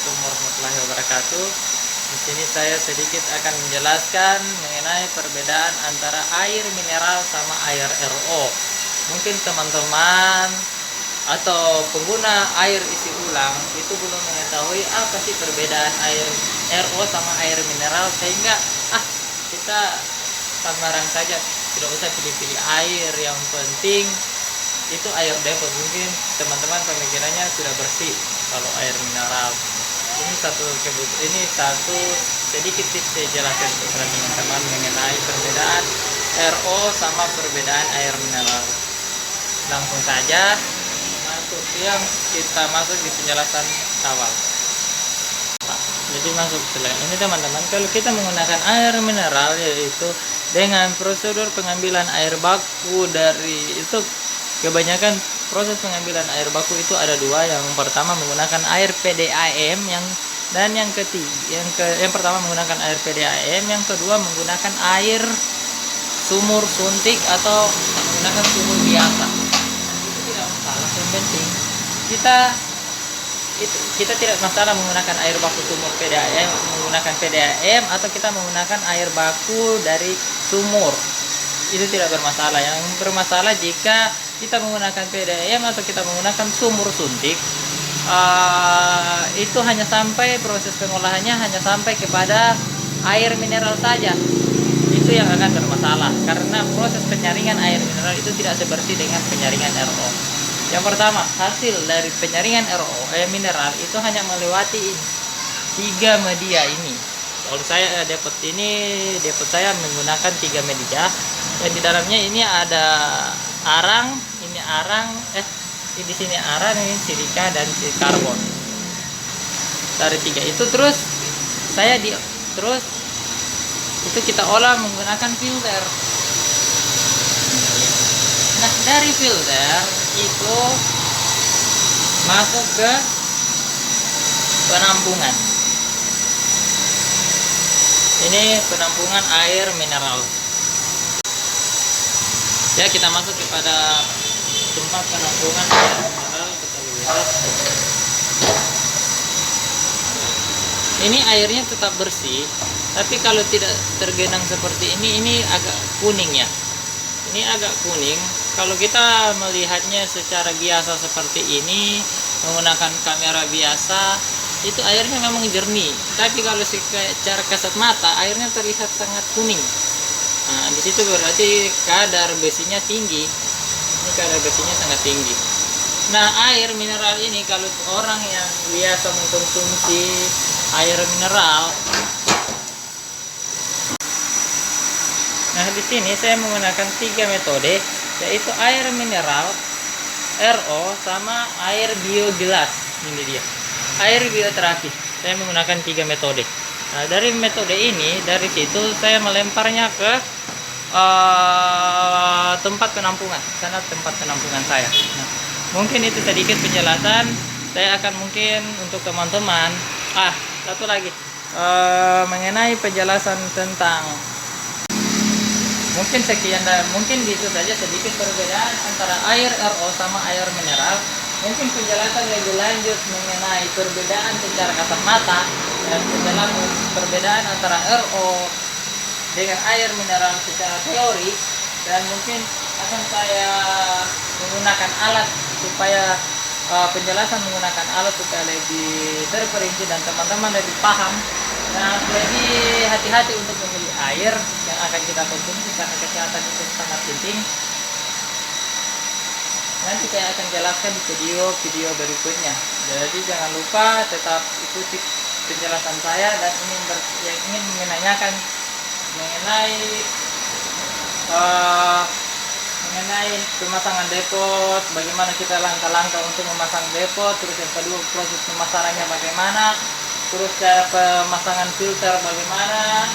Assalamualaikum warahmatullahi wabarakatuh. Di sini saya sedikit akan menjelaskan mengenai perbedaan antara air mineral sama air RO. Mungkin teman-teman atau pengguna air isi ulang itu belum mengetahui apa sih perbedaan air RO sama air mineral, sehingga kita samaran saja, tidak usah pilih-pilih air, yang penting itu air depot. Mungkin teman-teman pemikirannya sudah bersih kalau air mineral. Ini satu sedikit tips saya jelaskan kepada teman-teman mengenai perbedaan RO sama perbedaan air mineral. Langsung saja kita masuk di penjelasan awal. Jadi masuk selain ini teman-teman, kalau kita menggunakan air mineral, yaitu dengan prosedur pengambilan air baku dari itu, kebanyakan proses pengambilan air baku itu ada dua. Yang pertama menggunakan air PDAM, yang pertama menggunakan air PDAM, yang kedua menggunakan air sumur suntik atau menggunakan sumur biasa. Itu tidak masalah, yang penting kita tidak masalah menggunakan air baku sumur PDAM, menggunakan PDAM atau kita menggunakan air baku dari sumur. Itu tidak bermasalah. Yang bermasalah jika kita menggunakan PDAM atau kita menggunakan sumur suntik, itu hanya sampai proses pengolahannya hanya sampai kepada air mineral saja. Itu yang akan bermasalah, karena proses penyaringan air mineral itu tidak sebersih dengan penyaringan RO. Yang pertama, hasil dari penyaringan mineral itu hanya melewati 3 media ini. Kalau saya depot saya menggunakan 3 media, dan di dalamnya ini ada arang, di sini arang, ini silika dan karbon. Dari 3 itu terus itu kita olah menggunakan filter. Nah, dari filter itu masuk ke penampungan. Ini penampungan air mineral. Ya, kita masuk kepada tempat penampungan air mineral. Kita lihat. Ini airnya tetap bersih, tapi kalau tidak tergenang seperti ini agak kuning ya. Ini agak kuning. Kalau kita melihatnya secara biasa seperti ini, menggunakan kamera biasa, itu airnya memang jernih. Tapi kalau secara kasat mata, airnya terlihat sangat kuning. Nah, di situ berarti kadar besinya tinggi. Ini kadar besinya sangat tinggi. Nah, air mineral ini kalau orang yang biasa mengkonsumsi air mineral, nah di sini saya menggunakan 3 metode, yaitu air mineral, RO, sama air biogelas. Ini dia, air bioterapi. Saya menggunakan 3 metode. Nah, dari metode ini, dari situ saya melemparnya ke tempat penampungan, sana tempat penampungan saya. Nah, mungkin itu sedikit penjelasan. Saya akan mungkin untuk teman-teman, satu lagi mengenai penjelasan tentang, mungkin sekian, mungkin itu saja sedikit perbedaan antara air RO sama air mineral. Mungkin penjelasan lebih lanjut mengenai perbedaan secara kasat mata dan penjelasan perbedaan antara RO dengan air mineral secara teori, dan mungkin akan saya menggunakan alat supaya penjelasan menggunakan alat supaya lebih terperinci dan teman-teman lebih paham dan lebih hati-hati untuk memilih air yang akan kita konsumsi, karena kesehatan itu sangat penting. Nanti saya akan jelaskan di video berikutnya. Jadi jangan lupa tetap ikuti penjelasan saya, dan yang ingin menanyakan mengenai pemasangan depot, bagaimana kita langkah-langkah untuk memasang depot, terus yang kedua proses pemasarannya bagaimana, terus cara pemasangan filter bagaimana,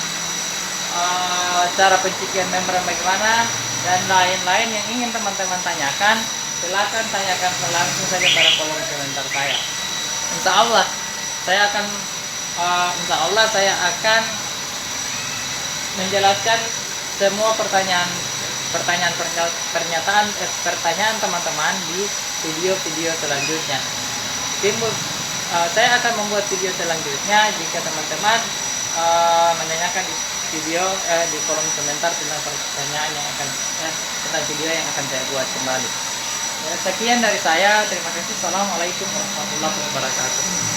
cara pencucian membran bagaimana, dan lain-lain yang ingin teman-teman tanyakan, silakan tanyakan langsung saja pada kolom komentar saya. Insya Allah saya akan menjelaskan semua pertanyaan pertanyaan teman-teman di video-video selanjutnya. saya akan membuat video selanjutnya jika teman-teman menanyakan di video di kolom komentar tentang pertanyaan yang akan tentang video yang akan saya buat kembali. Ya, sekian dari saya. Terima kasih. Assalamualaikum warahmatullahi wabarakatuh.